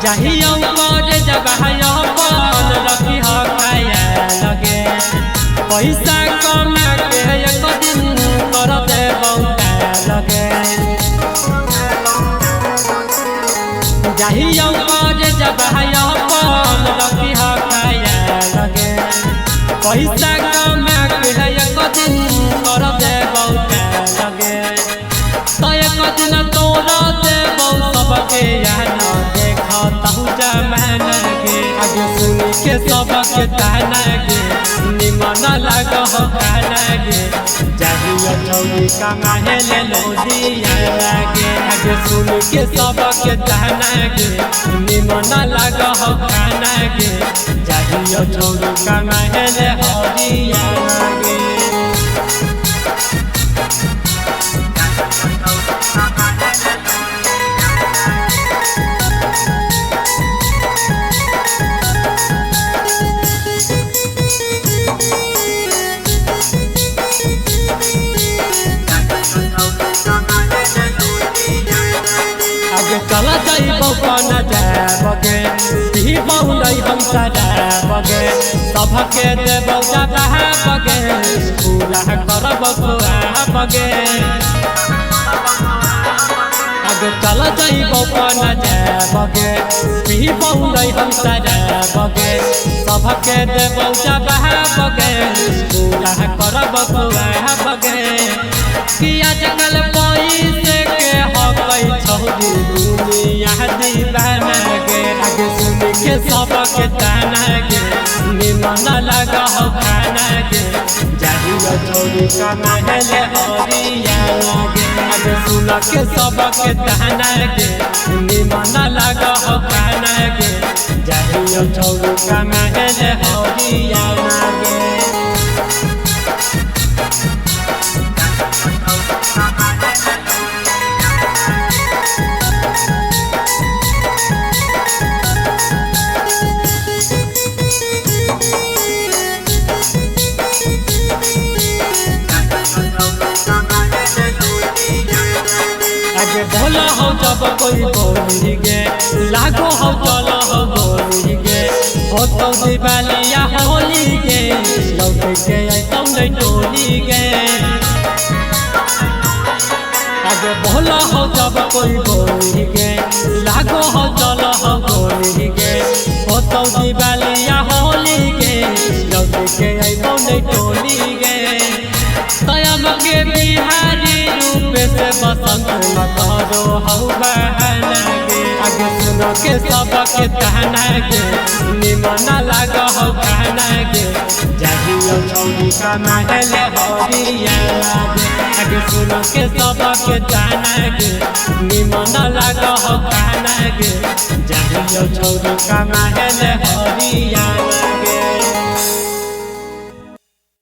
चाहिए कर जब अपन रखी खाया लगे पैसा कमा के एक दिन कर दे बौटा लगे चाहिए कर जब अपन रखी खाया लगे पैसा कमा के एक दिन कर दे बौटा लगे तो एक दिन तोड़ दे सबके जमाना के आगे सुन के सबके ताना गे निमन लग खाना गे चाहिए चौड़ी कमाए ले लोदिया लागे आगे सुन के सबके ताना गे निमन लग खाना गे चाहिए चौड़ी कमाए ले हरिया लागे चला जाइबो कोना जाबगे ही बहुलई हम सदाबगे सबके देबो जबाबगे पूरा करब खुआबगे आगे चला जाइबो कोना जाबगे ही बहुलई हम सदाबगे सबके देबो जबाबगे पूरा करब खुआबगे किया जंगल पैसे के हकई छौदी दीवाना गे आगे सुन के सबके ताना गे निमन लग खाना गे चाहिए चौड़ी कमाए ले हरिया लागे आगे सुन के सबके ताना गे निमन लग खाना गे चाहिए चौड़ी कमाए ले हरिया लागे भोला हो जब कोई बोली गे लागो हो चलो हो बोली गे हो तो दिवालिया होली गे लौट के तुम नहीं टोली गे आगे भोला हो जब कोई बोली गे लागो हो चलो हो बोली गे हो तो दिवालिया होली गे लौट के तुम नहीं टोली गे तयम के बिहारी रूप से बसंत करो हऊ बहना गे आगे सुनो के सबके ताना गे निमन लग खाना गे चाहिए चौड़ी कमाए ले हरिया लागे आगे सुनो के सबके ताना गे निमन लग खाना गे चाहिए चौड़ी कमाए ले हरिया लागे।